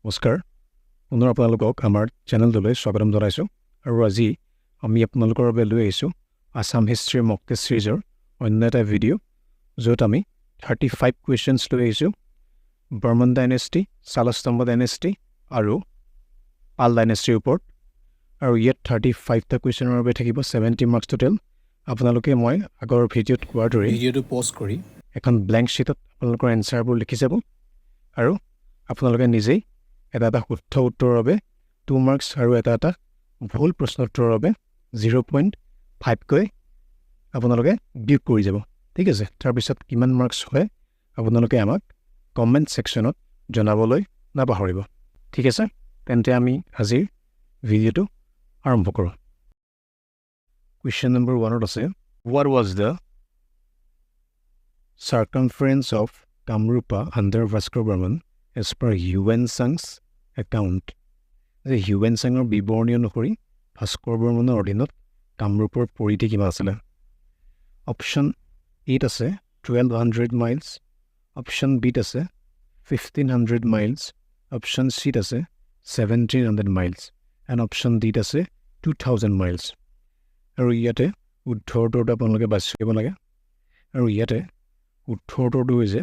নমস্কাৰ পুনৰ আপোনালোকক আমাৰ চেনেলটোলৈ স্বাগতম জনাইছোঁ আৰু আজি আমি আপোনালোকৰ বাবে লৈ আহিছোঁ আসাম হিষ্ট্ৰী মক টেষ্ট সিৰিজৰ অন্য এটা ভিডিঅ' য'ত আমি 35 কুৱেশ্যনছ লৈ আহিছোঁ বৰ্মন ডাইনেষ্টি, শালস্তম্ভ ডাইনেষ্টি আৰু পাল ডাইনেষ্টিৰ ওপৰত আৰু ইয়াত 35টা কুৱেশ্যনৰ বাবে থাকিব 70 মাৰ্কছ টোটেল। আপোনালোকে মই আগৰ ভিডিঅ'ত কোৱাৰ দৰে ভিডিঅ'টো পজ কৰি এখন ব্লেংক শ্বীটত আপোনালোকৰ এনচাৰবোৰ লিখি যাব আৰু আপোনালোকে নিজেই এটা শুদ্ধ উত্তৰৰ বাবে 2 মাৰ্কছ আৰু এটা ভুল প্ৰশ্ন উত্তৰৰ বাবে 0.5কৈ আপোনালোকে বিয়োগ কৰি যাব। ঠিক আছে, তাৰপিছত কিমান মাৰ্কছ হয় আপোনালোকে আমাক কমেণ্ট ছেকশ্যনত জনাবলৈ নাপাহৰিব। ঠিক আছে, তেন্তে আমি আজিৰ ভিডিঅ'টো আৰম্ভ কৰোঁ। কুৱেশ্যন নম্বৰ 1ত আছে, what was the circumference of Kamrupa under Vasco Burman as per Hwuen-Sang's account? যে Hwuen-Sangৰ বিৱৰণী অনুসৰি ভাস্কৰ বৰ্মনৰ অধীনত কামৰূপৰ পৰিধি কিমান আছিলে? অপশ্যন এত আছে 1200 মাইলছ, অপশ্যন বিত আছে 1500 মাইলছ, অপশ্যন চিত আছে 1700 মাইলছ এণ্ড অপশ্যন ডিত আছে 2000 মাইলছ। আৰু ইয়াতে উত্তৰটো আপোনালোকে বাছি দিব লাগে আৰু ইয়াতে উত্তৰটো হৈছে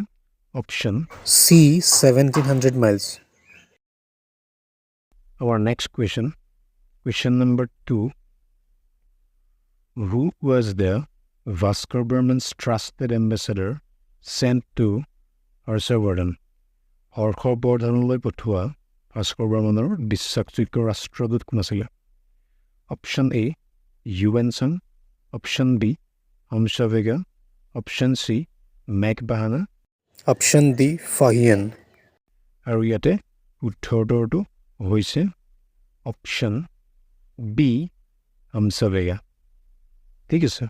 option C 1700 miles. Our next question number 2. Who was the Vasco Burman's trusted ambassador sent to Harshavardhan? হৰ্ষবৰ্ধনলৈ পঠোৱা ভাস্কৰ বৰ্মনৰ বিশ্বাসযোগ্য ৰাষ্ট্ৰদূত কোন আছিলে? অপশ্যন এ হিউৱেন-চাং, অপশ্যন বি হমছাৱেগা, অপশ্যন চি মেঘবাহানা, অপশ্যন ডি ফাহিয়ান। আৰু ইয়াতে উত্তৰটো হৈছে অপশ্যন বি হমছাৱেগা। ঠিক আছে।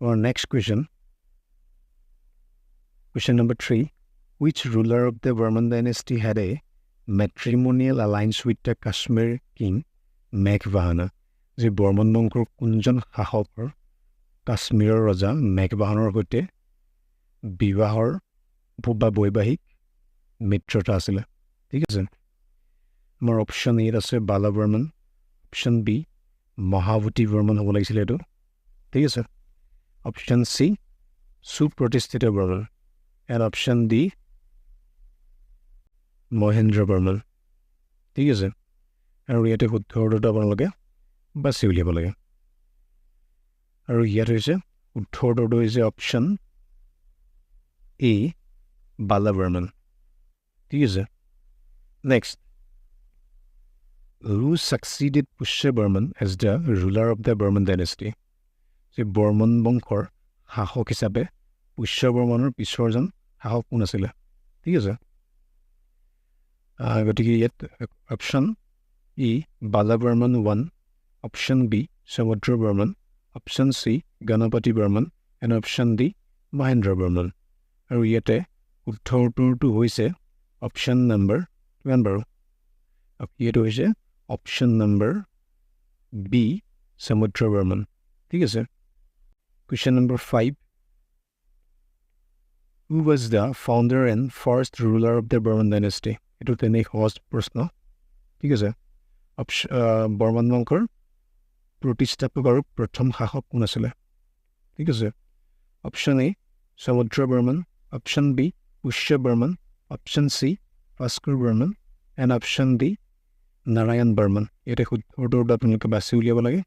Our next question number 3. Which ruler of the Burman dynasty had a matrimonial alliance with the Kashmir king Meghbahana? যে বৰ্মন বংশৰ কোনজন শাসকৰ কাশ্মীৰৰ ৰজা মেঘবাহানৰ সৈতে বিবাহৰ বা বৈবাহিক মিত্ৰতা আছিলে? ঠিক আছে, আমাৰ অপশ্যন এত আছে বালা বৰ্মন, অপশ্যন বি মহাৱতী বৰ্মন হ'ব লাগিছিলে এইটো। ঠিক আছে, option c Supratisthita Varman and option D Mahendra Barman. ঠিক আছে, আৰু ইয়াতে উত্তৰটো আপোনালোকে বাছি উলিয়াব লাগে আৰু ইয়াত হৈছে উত্তৰটো হৈছে অপশ্যন এ বালা বৰ্মন। ঠিক আছে, next, who succeeded Pushya Burman as the ruler of the Burman dynasty? যে বৰ্মন বংশৰ শাসক হিচাপে পুষ্য বৰ্মনৰ পিছৰজন শাসক কোন আছিলে? ঠিক আছে, গতিকে ইয়াত option A Bala Barman 1, option B Samudra Barman, option C Ganapati Barman and option D Mahendra Barman. আৰু ইয়াতে উত্তৰটো হৈছে অপশ্যন নম্বৰ কিমান বাৰু? এইটো হৈছে option number B Samudra Barman. ঠিক আছে। Question number 5. Who was the founder and first ruler of the Burman dynasty? এইটো তেনেই সহজ প্ৰশ্ন। ঠিক আছে, বৰ্মন বংশৰ প্ৰতিষ্ঠাপক আৰু প্ৰথম শাসক কোন আছিলে? ঠিক আছে, option A Samudra Barman, option B Pushya Barman, option C Bhaskar Barman and option D Narayan Barman. ইয়াতে উত্তৰটো আপোনালোকে বাছি উলিয়াব লাগে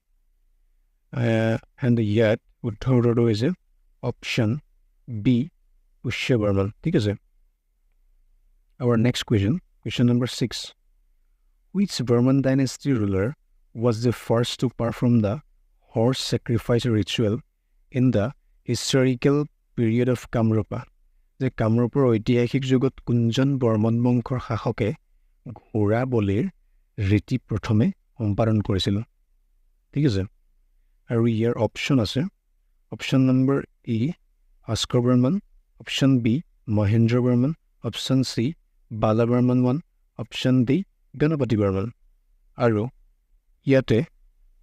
এণ্ড ইয়াত উত্তৰটো হৈছে অপশ্যন বি পুষ্য বৰ্মন। ঠিক আছে। Our next question number 6. Which Burman dynasty ruler was the first to perform the horse sacrifice ritual in the historical period of Kamrupa? যে কামৰূপৰ ঐতিহাসিক যুগত কোনজন বৰ্মন বংশৰ শাসকে ঘোঁৰা বলিৰ ৰীতি প্ৰথমে সম্পাদন কৰিছিল? ঠিক আছে, আৰু ইয়াৰ অপশ্যন আছে অপশ্যন নম্বৰ ই Bhaskar Barman, option b Mahendra Varman, option c Bala Barman 1, option D Ganapati Varman. আৰু ইয়াতে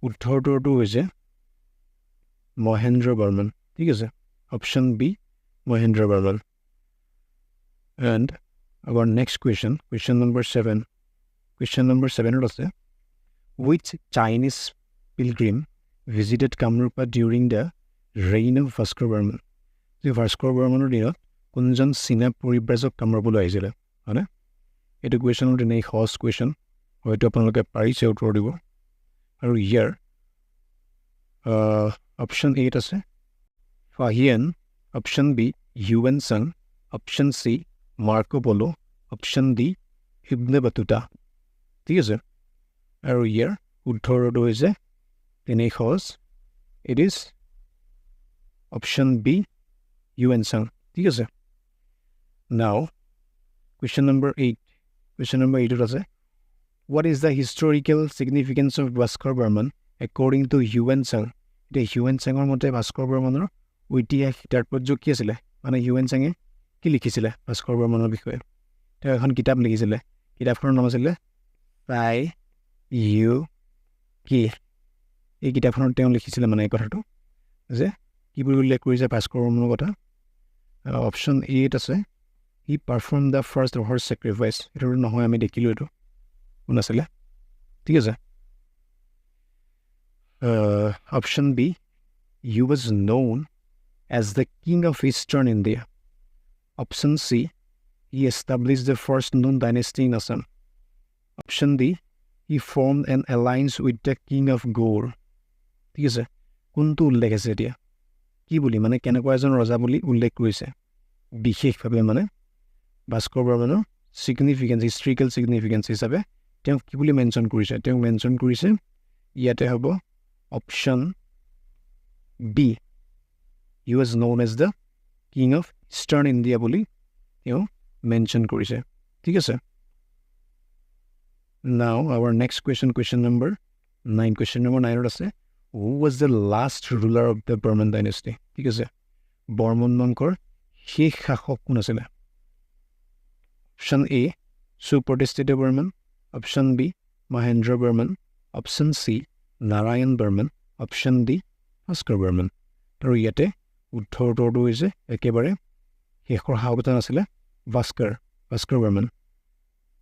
উত্তৰটো হৈছে মহেন্দ্ৰ বৰ্মন। ঠিক আছে, option b Mahendra Varman and Our next question number 7. Question number 7 আছে, which Chinese pilgrim visited Kamrupa during the reign of Vasco Burman? যে ভাস্কৰ বৰ্মনৰ দিনত কোনজন চীনা পৰিব্ৰাজক কামৰূপলৈ আহিছিলে, হয়নে? এইটো কুৱেশ্যনৰ তেনেই সহজ কুৱেশ্যন, হয়তো আপোনালোকে পাৰিছে উত্তৰ দিব। আৰু ইয়াৰ অপশ্যন 8 আছে Fahien, option B Hiuen Tsang, option C Marco Polo, option D Ibn Battuta. ঠিক আছে, আৰু ইয়াৰ উত্তৰটো হৈছে তেনেই সহজ, it is option B Hiuen Tsang. ঠিক আছে, নাও কুৱেশ্যন নম্বৰ 8। কুৱেশ্যন নম্বৰ 8 আছে, what is the historical significance of Bhaskar Burman according to Hiuen Tsang? এতিয়া হিউৱেন চাঙৰ মতে ভাস্কৰ বৰ্মনৰ ঐতিহাসিক তাৎপৰ্য কি আছিলে, মানে হিউৱেন চাঙে কি লিখিছিলে ভাস্কৰ বৰ্মনৰ বিষয়ে? তেওঁ এখন কিতাপ লিখিছিলে, কিতাপখনৰ নাম আছিলে চাই ইউ কি। এই কিতাপখনত তেওঁ লিখিছিলে মানে এই কথাটো যে কি বুলি উল্লেখ কৰিছে ভাস্কৰ বৰ্মনৰ কথা। অপশ্যন 8 আছে, he perform the first horse sacrifice. এইটো নহয়, আমি দেখিলোঁ এইটো কোন আছিলে। ঠিক আছে, option b, he was known as the king of eastern India. Option c, he establish the first known dynasty in Assam. Option d, he form an alliance with the king of Gaur. ঠিক আছে, কোনটো উল্লেখ আছে এতিয়া, কি বুলি মানে কেনেকুৱা এজন ৰজা বুলি উল্লেখ কৰিছে বিশেষভাৱে, মানে ভাস্কৰ বৰ্মনৰ ছিগনিফিকেঞ্চ, হিষ্ট্ৰিকেল ছিগনিফিকেঞ্চ হিচাপে তেওঁক কি বুলি মেনশ্যন কৰিছে? তেওঁক মেনশ্যন কৰিছে ইয়াতে হ'ব option b, he was known as the king of eastern India বুলি তেওঁ মেনশ্যন কৰিছে। ঠিক আছে, now our next question, question number 9। Question number 9ত আছে, who was the last ruler of the Varman dynasty? ঠিক আছে, বৰ্মন বংশৰ শেষ শাসক কোন আছিলে? Option a Supratisthita Varman, option b Mahendra Varman, option c Narayan Varman, option d Bhaskar Varman. আৰু ইয়াতে উত্তৰটো হৈছে একেবাৰে শেষৰ শাসকজন আছিলে Bhaskar Barman.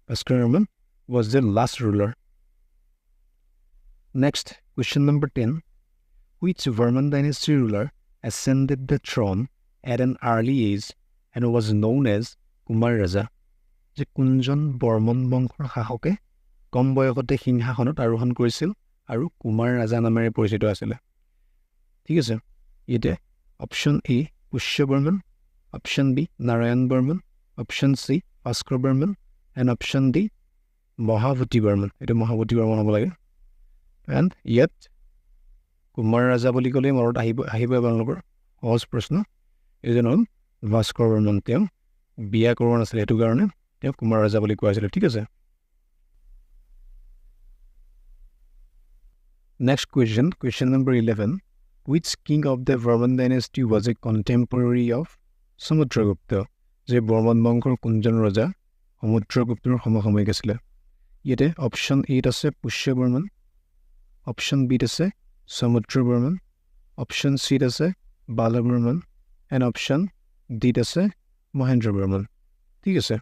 Bhaskar Barman was the last ruler. Next, question number 10. Which Burman dynasty ruler ascended the throne at an early age and was known as Kumar Raja? যে কোনজন বৰ্মন বংশৰ শাসকে কম বয়সতে সিংহাসনত আৰোহণ কৰিছিল আৰু কুমাৰ ৰাজা নামেৰে পৰিচিত আছিলে? ঠিক আছে, ইয়াতে option a Pushya Barman, option b Narayan Varman, option C Bhaskar Barman and option d Mahavati Varman. এইটো মহাৱতী বৰ্মন হ'ব লাগে। এণ্ড ইয়াত কুমাৰ ৰাজা বুলি ক'লে মনত আহিব আপোনালোকৰ সহজ প্ৰশ্ন, এইজন হ'ল ভাস্কৰ বৰ্মন। তেওঁ বিয়া কৰোৱা নাছিলে, সেইটো কাৰণে তেওঁ কুমাৰ ৰাজা বুলি কোৱা হৈছিলে। ঠিক আছে, next question, question number 11. Which king of the Burman dynasty was a contemporary of Samudragupta? যে বৰ্মন বংশৰ কোনজন ৰজা সমুদ্ৰগুপ্তৰ সমসাময়িক আছিলে? ইয়াতে অপশ্যন 8 আছে পুষ্য বৰ্মন, অপশ্যন বিত আছে সমুদ্ৰ বৰ্মন, অপশ্যন চিত আছে বাল বৰ্মন এণ্ড অপশ্যন ডিত আছে মহেন্দ্ৰ বৰ্মন। ঠিক আছে,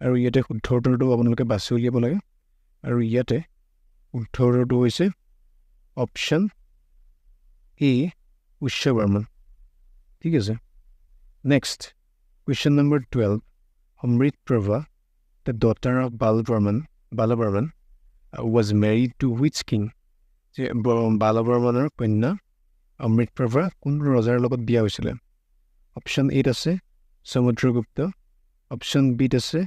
আৰু ইয়াতে উত্তৰটো আপোনালোকে বাছি উলিয়াব লাগে। আৰু ইয়াতে উত্তৰটো হৈছে অপশ্যন এ পুষ্য বৰ্মন। ঠিক আছে, নেক্সট কুৱেশ্যন নম্বৰ 12. অমৃতপ্ৰভা, the daughter of Bala Barman was married to which king? যে বাল বৰ্মনৰ কন্যা অমৃতপ্ৰভা কোন ৰজাৰ লগত বিয়া হৈছিলে? অপশ্যন এত আছে সমুদ্ৰগুপ্ত, অপশ্যন বিত আছে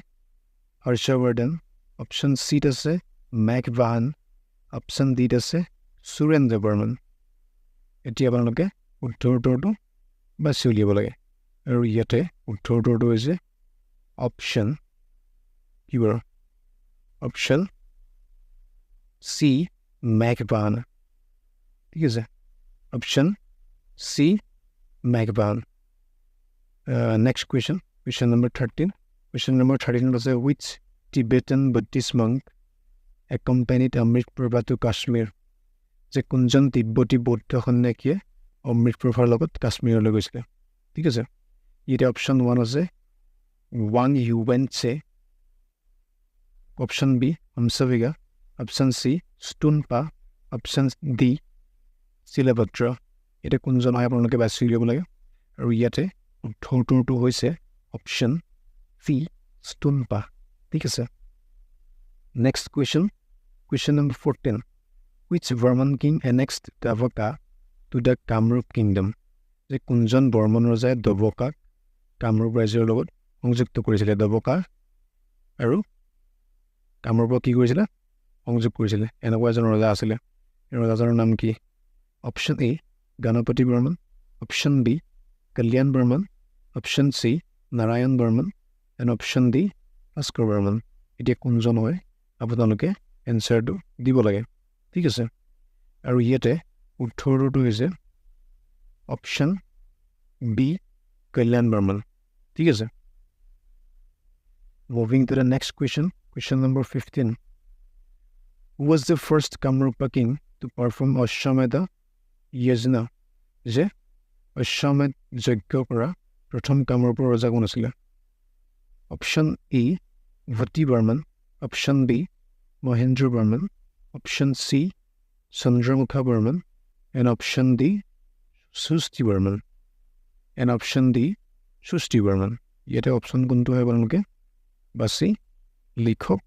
হৰ্ষবৰ্ধন, অপশ্যন চিত আছে মেঘবাহন, অপশ্যন ডিত আছে সুৰেন্দ্ৰ বৰ্মন। এতিয়া আপোনালোকে উত্তৰটো বাছি উলিয়াব লাগে। আৰু ইয়াতে উত্তৰটো হৈছে অপশ্যন কি বাৰু? অপশ্যন চি মেঘবাহন। ঠিক আছে, অপশ্যন চি মেঘবাহন। Next question, question number 13. Question number 13 আছে, which Tibetan Buddhist monk accompanied Amritprabha to Kashmir? যে কোনজন তিব্বতী বৌদ্ধ সন্যাসীয়ে অমৃতপ্ৰভাৰ লগত কাশ্মীৰলৈ গৈছিলে? ঠিক আছে, ইয়াতে অপশ্যন 1 আছে ৱাং হিউৱেন চে, অপশ্যন বি হংসভিগা, অপশ্যন চি স্তোনপা, অপশ্যন ডি শিলভদ্ৰ। এতিয়া কোনজন হয় আপোনালোকে বাছি উলিয়াব লাগে। আৰু ইয়াতে উত্তৰটো হৈছে অপশ্যন চি স্তোনপা। ঠিক আছে। Next question number 14, which Burman king annexed Davoka to the Kamrup kingdom? যে কোনজন বৰ্মন ৰজাই দবকাক কামৰূপ ৰাজ্যৰ লগত সংযুক্ত কৰিছিলে। দবকা আৰু কামৰূপক কি কৰিছিলে? সংযোগ কৰিছিলে। এনেকুৱা এজন ৰজা আছিলে। এই ৰজাজনৰ নাম কি? Option a Ganapati Varman, option B Kalyan Barman, option c Narayan Varman, and option d Bhaskar Varman. এতিয়া কোনজন হয় আপোনালোকে এনচাৰটো দিব লাগে। ঠিক আছে। আৰু ইয়াতে উত্তৰটো হৈছে অপশ্যন বি কল্যাণ বৰ্মন। ঠিক আছে। Moving to the next question number 15, who was the first Kamrupa king to perform Ashwamedha Yajna? যে অশ্বমেধ যজ্ঞ কৰা প্ৰথম কামৰূপৰ ৰজা কোন আছিলে? Option a Bhatti Varman, option b Mahendra Varman, option c Chandramukha Varman, and option d Sushti Varman, ইয়াতে অপশ্যন কোনটো হয় আপোনালোকে বাছি লিখক।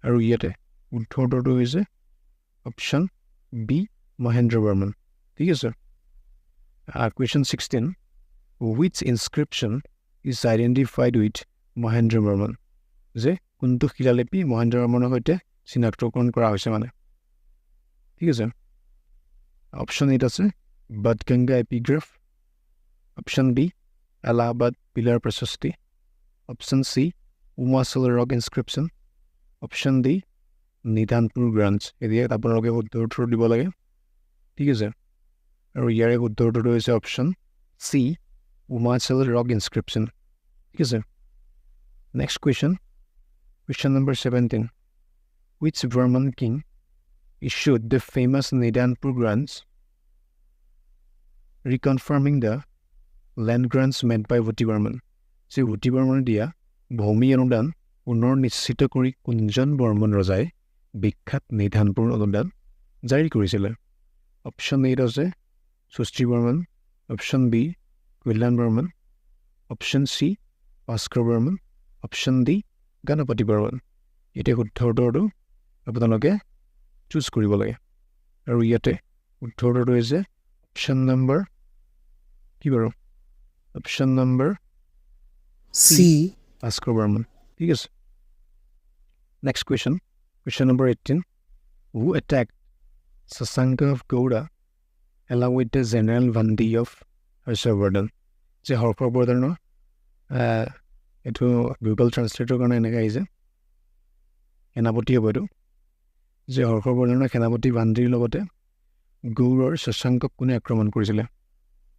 আৰু ইয়াতে উত্তৰটো হৈছে অপশ্যন বি মহেন্দ্ৰ বৰ্মন। ঠিক আছে। Question 16, which inscription is identified with Mahendra Barman? যে কোনটো শিলালিপি মহেন্দ্ৰ বৰ্মনৰ সৈতে চিনাক্তকৰণ কৰা হৈছে মানে। ঠিক আছে। অপশ্যন এত আছে Badganga epigraph, option b Allahabad pillar Prashasti, option c Umachal rock inscription, option d Nidhanpur grant. এতিয়া আপোনালোকে উত্তৰটো দিব লাগে। ঠিক আছে। আৰু ইয়াৰে উত্তৰটো হৈছে option c Umachal rock inscription. ঠিক আছে। Next question number 17, which Burman king issued the famous Nidanpur grants reconfirming the land grants made by Vati Burman? যে ভূতি বৰ্মনে দিয়া ভূমি অনুদান পুনৰ নিশ্চিত কৰি কোনজন বৰ্মন ৰজাই বিখ্যাত নিধানপুৰ অনুদান জাৰি কৰিছিলে? অপশ্যন এত আছে সুষ্টি Barman, option B Kalyan Barman, option C Bhaskar Barman, option D Ganapati Barman. এতিয়া উত্তৰটো আপোনালোকে চুজ কৰিব লাগে। আৰু ইয়াতে উত্তৰটো হৈছে অপশ্যন নম্বৰ কি বাৰু? Option number C Bhaskar Barman. ঠিক আছে। Next question number 18, who attacked Sasanka of Gowda along with the general Vandi of Harshavardhan? যে হৰ্ষবৰ্ধনৰ এইটো গুগল ট্ৰান্সলেটৰ কাৰণে এনেকৈ আহিছে, সেনাপতি হ'ব এইটো। যে হৰ্ষবৰ্ধনৰ সেনাপতি ভান্দিৰ লগতে গৌড়ৰ শশাংকক কোনে আক্ৰমণ কৰিছিলে?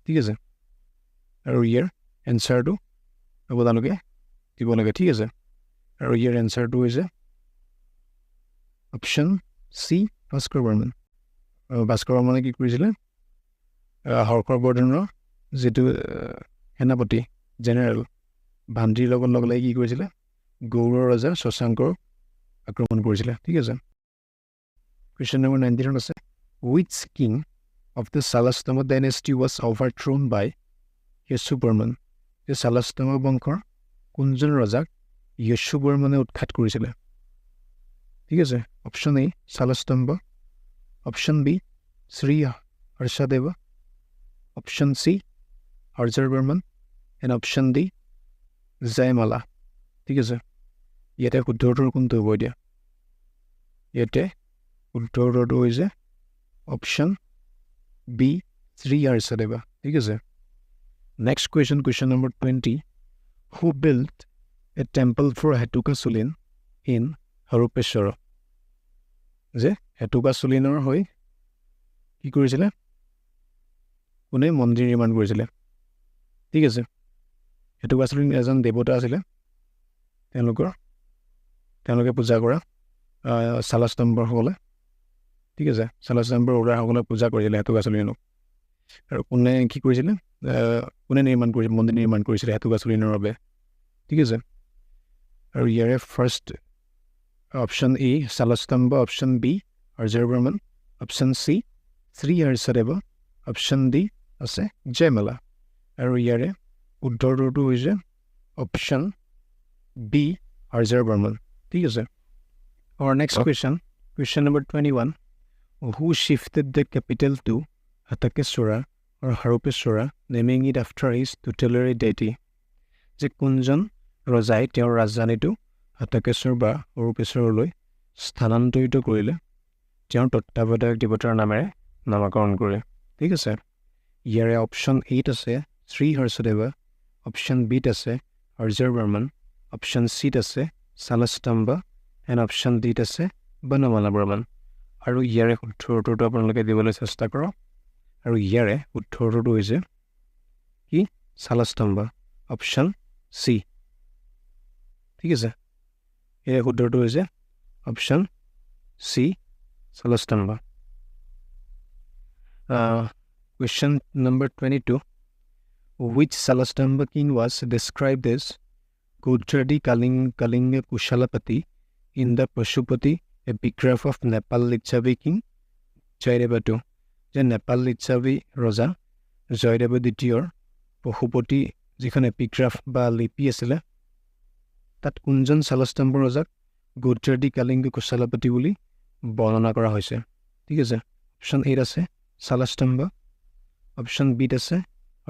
ঠিক আছে। আৰু ইয়াৰ এনচাৰটো আপোনালোকে দিব লাগে। ঠিক আছে। আৰু ইয়াৰ এনচাৰটো হৈছে অপশ্যন চি ভাস্কৰ বৰ্মন। ভাস্কৰ বৰ্মনে কি কৰিছিলে? হৰ্ষবৰ্ধনৰ যিটো সেনাপতি জেনেৰেল ভান্দিৰ লগত লগ লাগি কি কৰিছিলে? গৌড়ৰ ৰজা শশাংকৰ আক্ৰমণ কৰিছিলে। ঠিক আছে। কুৱেশ্যন নম্বৰ 19 আছে, which king of the Salastama dynasty was overthrown by Yeshu Burman? যে চালাস্তম্ভ বংশৰ কোনজন ৰজাক য়েশু বৰ্মনে উৎখাত কৰিছিলে? ঠিক আছে। Option a Salastambha, option b Shri Harshadeva, option c Harjar Varman, and option d Jayamala. ঠিক আছে। ইয়াতে শুদ্ধটোৰ কোনটো হ'ব? এতিয়া ইয়াতে উত্তৰটো হৈছে অপশ্যন বি শ্ৰী হৰ্ষদেৱা। ঠিক আছে। Next question number 20, who built a temple for Hetuka Sulin in Harupeshwara? যে হেতুকা চুলিনৰ হৈ কি কৰিছিলে? কোনে মন্দিৰ নিৰ্মাণ কৰিছিলে? ঠিক আছে। হেতুকা চুলিন এজন দেৱতা আছিলে। তেওঁলোকে পূজা কৰা চালাস্তম্ভৰসকলে। ঠিক আছে। চালাস্তম্ভৰ ওলাৰসকলে পূজা কৰিছিলে হেতুকা চুলিনক। আৰু কোনে কি কৰিছিলে? কোনে মন্দিৰ নিৰ্মাণ কৰিছিলে হেতুকা চুলিনৰ বাবে? ঠিক আছে। আৰু ইয়াৰে first option a Salastambha, option b Aryavarman, option c Shri Harshadeva, option d আছে জয়মালা। আৰু ইয়াৰে উত্তৰটো হৈছে অপশ্যন বি আৰ্যবৰ্মন। ঠিক আছে। Our next question number 21. Who shifted the capital to Hatakeswara or Harupeswara, naming it after his tutelary deity? যে কোনজন ৰজাই তেওঁৰ ৰাজধানীটো হাটাকেশ্বৰ বা হৰূপেশ্বৰলৈ স্থানান্তৰিত কৰিলে তেওঁৰ তত্ত্বাৱধায়ক দেৱতাৰ নামেৰে নামকৰণ কৰে। ঠিক আছে। ইয়াৰে অপশ্যন এত আছে শ্ৰী হৰ্ষদেৱ, অপশ্যন বিত আছে আৰ্যবৰ্মন, অপশ্যন চিত আছে শালস্তম্ভ, এণ্ড অপশ্যন ডিত আছে বনমালা বৰ্মন। আৰু ইয়াৰে শুদ্ধ উত্তৰটো আপোনালোকে দিবলৈ চেষ্টা কৰক। আৰু ইয়াৰে শুদ্ধ উত্তৰটো হৈছে কি শালস্তম্ভ, অপশ্যন চি। ঠিক আছে। ইয়াৰে শুদ্ধটো হৈছে option C Salastambha. Question number 22. Which Salastamba king was described as Gujrati Kalinga Kushalapati in the Pashupati epigraph of Nepal Lichavi king Jaideva II? যে নেপাল লিচ্ছাবি ৰজা জয়দেৱ দ্বিতীয়ৰ পশুপতি যিখন এপিগ্ৰাফ বা লিপি আছিলে তাত কোনজন শালস্তম্ভ ৰজাক গুজৰাটী কালিংগ কুশালপতি বুলি বৰ্ণনা কৰা হৈছে। ঠিক আছে। অপশ্যন এত আছে শালস্তম্ভ, অপশ্যন বিত আছে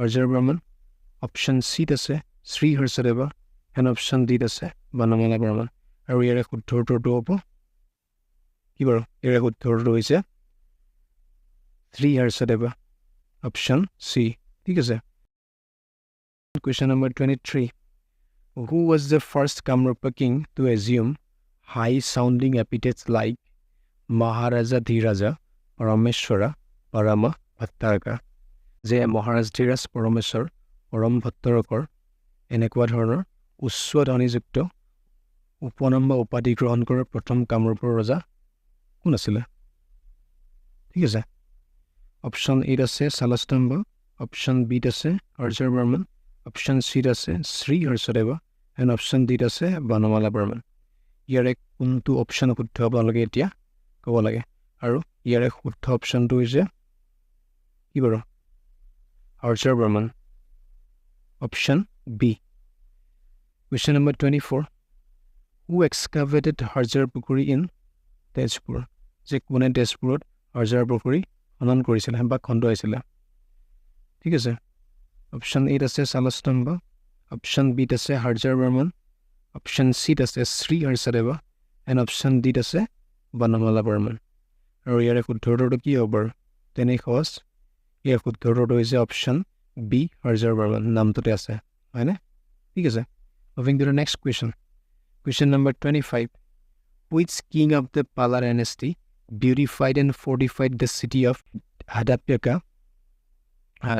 আৰ্যবৰ্মন, অপশ্যন চিত আছে শ্ৰী হৰ্ষদেৱ, এণ্ড অপশ্যন ডিত আছে বনমালা বৰ্মন। আৰু ইয়াৰে শুদ্ধ উত্তৰটো হ'ব কি বাৰু? ইয়াৰে শুদ্ধ উত্তৰটো হৈছে শ্ৰী হৰ্ষদেৱ, অপশ্যন চি। ঠিক আছে। Question number 23. Who was the first Kamrupa king to assume high-sounding epithets like Maharaja Dhiraja, Parameshwara, Parama Bhattaraka? যে মহাৰাজ ধীৰাজ পৰমেশ্বৰ পৰম ভট্টাৰকৰ এনেকুৱা ধৰণৰ উচ্চ ধ্বনিযুক্ত উপনাম বা উপাধি গ্ৰহণ কৰা প্ৰথম কামৰূপৰ ৰজা কোন আছিলে? ঠিক আছে। অপশ্যন এত আছে শালস্তম্ভ, অপশ্যন বিত আছে আৰ্যবৰ্মন, অপশ্যন চিত আছে শ্ৰী হৰ্ষদেৱ, এণ্ড অপশ্যন ডিত আছে বনমালা বৰ্মন। ইয়াৰে কোনটো অপশ্যন শুদ্ধ আপোনালোকে এতিয়া ক'ব লাগে। আৰু ইয়াৰে শুদ্ধ অপশ্যনটো হৈছে কি বাৰু? Aryavarman, option b. Question number 24. Who excavated Harjar পুখুৰী in তেজপুৰ? যে কোনে তেজপুৰত হাজাৰ পুখুৰী খনন কৰিছিলে বা খন্দুৱাইছিলে? ঠিক আছে। অপশ্যন এত আছে শালস্তম্ভ, অপশ্যন বিত আছে আৰ্যবৰ্মন, অপশ্যন চিত আছে শ্ৰী হৰ্ষদেৱ, এণ্ড অপশ্যন ডিত আছে বনমালা বৰ্মন। আৰু ইয়াৰে শুদ্ধ উত্তৰটো কি হ'ব বাৰু? তেনেই সহজ। ইয়াৰ শুদ্ধ উত্তৰটো হৈছে অপশ্যন বি আৰ্যবৰ্মন, নামটোতে আছে, হয়নে? ঠিক আছে। Moving to the next question. Question number 25. Which king of the Pala dynasty beautified and fortified the city of Hadapyaka,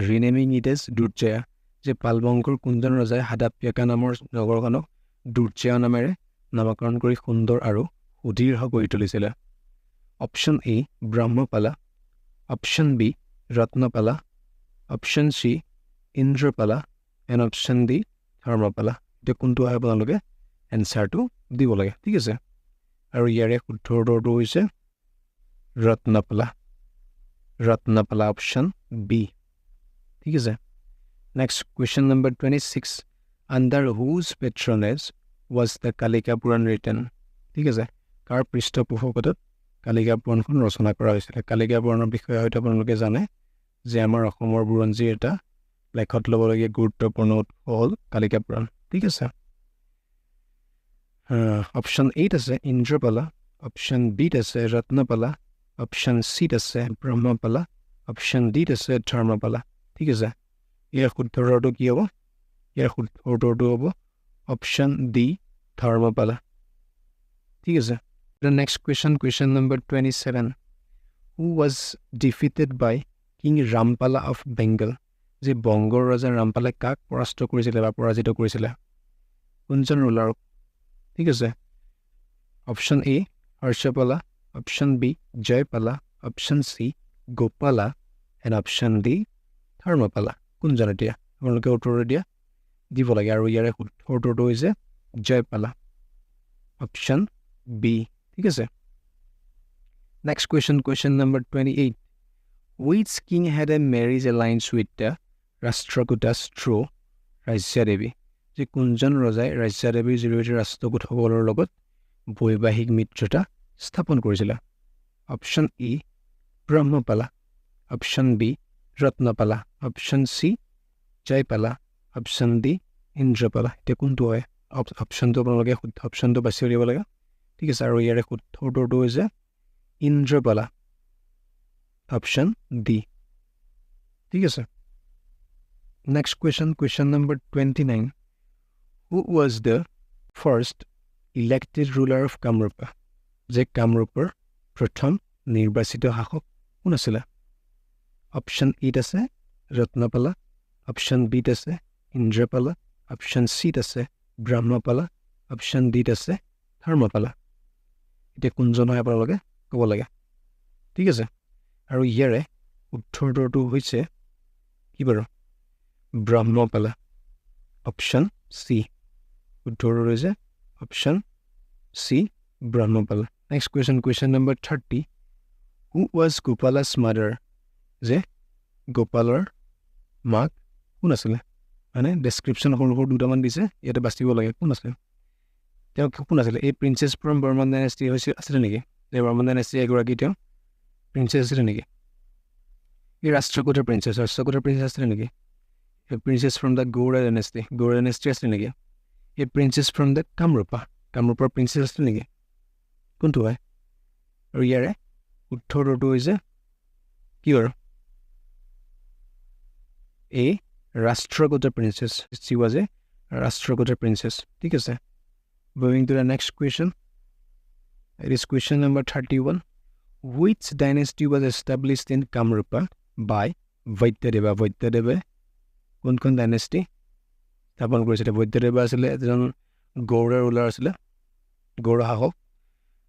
renaming it as Durjaya? যে পালবংকৰ কোনজন ৰজাই হাদাপ্যাকা নামৰ নগৰখনক দুৰ্জয়া নামেৰে নামকৰণ কৰি সুন্দৰ আৰু সুদৃঢ় কৰি তুলিছিলে? Option a Brahmapala, option B Ratnapala, option c Indrapala, and option d Dharmapala. এতিয়া কোনটো আহে আপোনালোকে এনচাৰটো দিব লাগে। ঠিক আছে। আৰু ইয়াৰে শুদ্ধ উত্তৰটো হৈছে ৰত্নপালা, ৰত্নপালা, অপশ্যন বি। ঠিক আছে। Next question number 26. Under whose patronage was the Kalika Puran written? ঠিক আছে। কাৰ পৃষ্ঠপোষকতাত কালিকা পুৰাণখন ৰচনা কৰা হৈছিলে? কালিকা পুৰাণৰ বিষয়ে হয়তো আপোনালোকে জানে যে আমাৰ অসমৰ বুৰঞ্জীৰ এটা লেখত ল'বলগীয়া গুৰুত্বপূৰ্ণ উৎস হ'ল কালিকা পুৰাণ। ঠিক আছে। অপশ্যন এত আছে ইন্দ্ৰপালা, অপশ্যন বিত আছে ৰত্নপালা, অপশ্যন চিত আছে ব্ৰহ্মপালা, অপশ্যন ডিত আছে ধৰ্মপালা। ঠিক আছে। ইয়াৰ শুদ্ধ উত্তৰটো কি হ'ব? ইয়াৰ শুদ্ধ উত্তৰটো হ'ব অপশ্যন ডি ধৰ্মপালা। ঠিক আছে। The next question number 27. Who was defeated by King Rampala of Bengal? যে বংগৰ ৰজা ৰামপালে কাক পৰাস্ত কৰিছিলে বা পৰাজিত কৰিছিলে? কোনজন ৰুলাৰক? ঠিক আছে। Option a Harshapala, option B Jayapala, option c Gopala, and option d Dharmapala. কোনজন? এতিয়া আপোনালোকে উত্তৰ দিয়া দিব লাগে। আৰু ইয়াৰে উত্তৰটো হৈছে জয়পালা, অপশ্যন বি ঠিক আছে next question number 28 which king had a marriage alliance with the Rashtrakuta through Rajyadevi যে কোনজন ৰজাই ৰাজ্যাদেৱীৰ জৰিয়তে ৰাষ্ট্ৰকূটসকলৰ লগত বৈবাহিক মিত্ৰতা স্থাপন কৰিছিল option E Brahmapala option B Ratnapala option C Jayapala option D Indrapala এতিয়া কোনটো হয় অপশ্যনটো আপোনালোকে শুদ্ধ অপশ্যনটো বাছি উলিয়াব লাগে ঠিক আছে আৰু ইয়াৰে শুদ্ধ উত্তৰটো হৈছে ইন্দ্ৰপালা অপশ্যন ডি ঠিক আছে next question number 29 who was the first elected ruler of Kamrupa যে কামৰূপৰ প্ৰথম নিৰ্বাচিত শাসক কোন আছিল অপশ্যন ইত আছে ৰত্নপালা অপশ্যন বিত আছে ইন্দ্ৰপালা অপশ্যন চিত আছে ব্ৰহ্মপালা অপশ্যন ডিত আছে ধৰ্মপালা এতিয়া কোনজন হয় আপোনালোকে ক'ব লাগে ঠিক আছে আৰু ইয়াৰে উত্তৰটো হৈছে কি বাৰু ব্ৰহ্মপালা অপশ্যন চি উত্তৰটো হৈছে option C Brahmapala next question number 30 who was Gopala's mother যে গোপালৰ মাক কোন আছিলে মানে ডেছক্ৰিপশ্যন সৰু সৰু দুটামান দিছে ইয়াতে বাচিব লাগে কোন আছিলে তেওঁ কোন আছিলে এই প্ৰিন্সেছ ফ্ৰম বৰ্মন ডাইনেষ্টি আছিলে নেকি যে বৰ্মন ডাইনেষ্টি এগৰাকী তেওঁ প্ৰিন্সেছ আছিলে নেকি এই ৰাষ্ট্ৰকূটৰ প্ৰিন্সেছ আছিলে নেকি এই princess from the Gauda dynasty আছিলে নেকি এই প্ৰিন্সেছ ফ্ৰম দ্য কামৰূপৰ প্ৰিন্সেছ আছিলে নেকি কোনটো হয় আৰু ইয়াৰে উত্তৰটো হৈছে কি বাৰু এই ৰাষ্ট্ৰকূটৰ প্ৰিন্সেছ চি ৱাজ এ ৰাষ্ট্ৰকূটৰ প্ৰিন্সেছ ঠিক আছে Moving to the next question. It is question number 31. Which dynasty was established in Kamrupa by Vaidyanatha? Vaidyanatha কোনখন ডাইনেষ্টি স্থাপন কৰিছিলে বৈদ্যদেৱা আছিলে এজন গৌড়ৰ ৰুলাৰ আছিলে গৌড় শাসক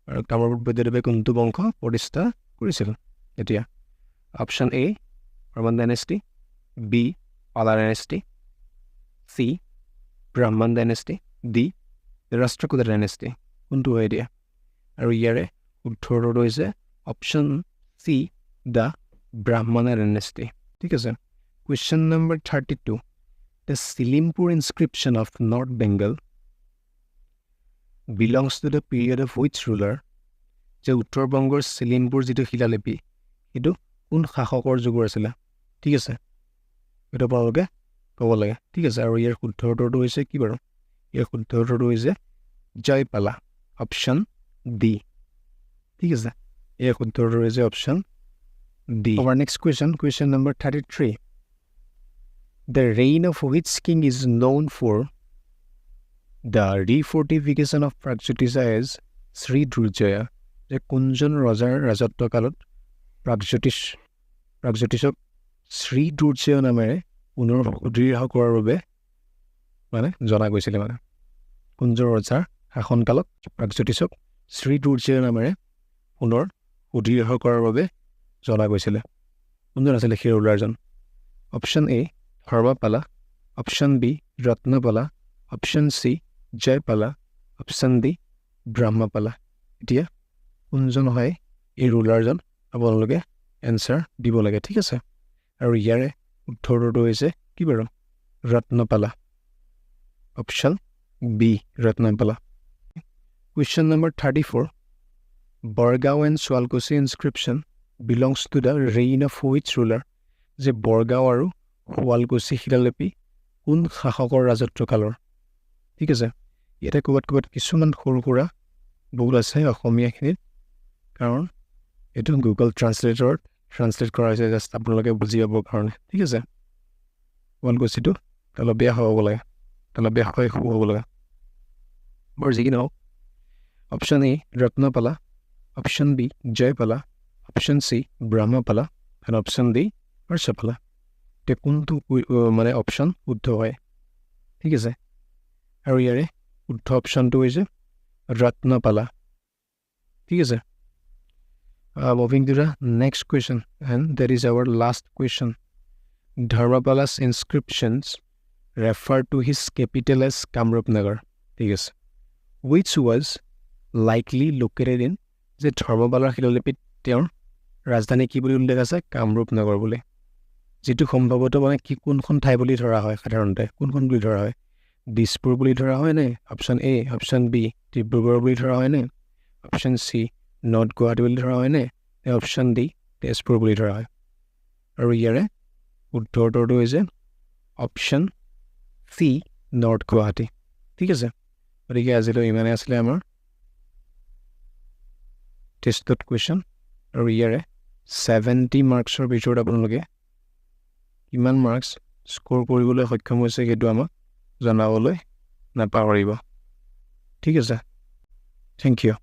আৰু কামৰূপত বৈদ্যদেৱে কোনটো বংশ প্ৰতিষ্ঠা কৰিছিল এতিয়া option A Varman dynasty B Pala dynasty C Brahman dynasty D Rashtrakuta dynasty কোনটো হয় এতিয়া আৰু ইয়াৰে উত্তৰটো হৈছে option C the Brahman dynasty ঠিক আছে question number 32 the Silimpur inscription of north Bengal belongs to the period of which ruler যে উত্তৰ বংগৰ চিলিমপুৰ যিটো শিলালিপি সেইটো কোন শাসকৰ যুগৰ আছিলে ঠিক আছে এইটো আপোনালোকে ক'ব লাগে ঠিক আছে আৰু ইয়াৰ শুদ্ধ উত্তৰটো হৈছে কি বাৰু ইয়াৰ শুদ্ধ উত্তৰটো হৈছে জয়পালা অপশ্যন ডি ঠিক আছে ইয়াৰ শুদ্ধ উত্তৰটো হৈছে option D our next question number 33 the reign of which king is known for the refortification of Pragjyotisa as Sri Durjaya যে কোনজন ৰজাৰ ৰাজত্বকালত প্ৰাগজ্যোতিষক শ্ৰী দুৰ্জয় নামেৰে পুনৰ সুদৃঢ় কৰাৰ বাবে মানে জনা গৈছিলে মানে কোনজন ৰজাৰ শাসনকালত প্ৰাগজ্যোতিষক শ্ৰী দুৰ্জয় নামেৰে পুনৰ সুদৃঢ় কৰাৰ বাবে জনা গৈছিলে কোনজন আছিলে সেই ৰুলাৰজন option A Dharmapala option B Ratnapala option C Jayapala option D Brahmapala এতিয়া কোনজন হয় এই ৰুলাৰজন আপোনালোকে এনচাৰ দিব লাগে ঠিক আছে আৰু ইয়াৰে উত্তৰটো হৈছে কি বাৰু Ratnapala option B Ratnapala question number 34 Bargaon and Suwalkuchi inscription belongs to the reign of which ruler যে বৰগাঁও আৰু শুৱালকুছি শিলালিপি কোন শাসকৰ ৰাজত্বকালৰ ঠিক আছে ইয়াতে ক'ৰবাত কিছুমান সৰু সুৰা ভুল আছে অসমীয়াখিনিত কাৰণ এইটো গুগল ট্ৰান্সলেটৰত ট্ৰান্সলেট কৰা হৈছে জাষ্ট আপোনালোকে বুজি পাবৰ কাৰণে ঠিক আছে শুৱালকুছিটো অলপ বেয়া হ'ব লাগে অলপ বেয়া হৈ হ'ব লাগে বাৰু যি কি নহওক option A Ratnapala option B Jayapala option C Brahmapala and option D Harshapala এতিয়া কোনটো মানে অপশ্যন শুদ্ধ হয় ঠিক আছে আৰু ইয়াৰে শুদ্ধ অপশ্যনটো হৈছে ৰত্নপালা ঠিক আছে moving to the next question and that is our last question Dharmapala's inscriptions refer to his capital as Kamrup Nagar ঠিক আছে which was likely located in যে ধৰ্মপালৰ শিলালিপিত তেওঁৰ ৰাজধানী কি বুলি উল্লেখ আছে কামৰূপ নগৰ বুলি যিটো সম্ভৱতঃ মানে কি কোনখন ঠাই বুলি ধৰা হয় সাধাৰণতে কোনখন বুলি ধৰা হয় দিছপুৰ বুলি ধৰা হয় নে option A option B Dibrugarh বুলি ধৰা হয় নে অপশ্যন চি নৰ্থ গুৱাহাটী বুলি ধৰা হয় নে অপশ্যন ডি তেজপুৰ বুলি ধৰা হয় আৰু ইয়াৰে উত্তৰটো হৈছে অপশ্যন চি নৰ্থ গুৱাহাটী ঠিক আছে গতিকে আজিলৈ ইমানে আছিলে আমাৰ টেষ্টত কুৱেশ্যন আৰু ইয়াৰে 70 মাৰ্কছৰ ভিতৰত আপোনালোকে কিমান মাৰ্কছ স্ক'ৰ কৰিবলৈ সক্ষম হৈছে সেইটো আমাক জনাবলৈ নাপাহৰিব ঠিক আছে থেংক ইউ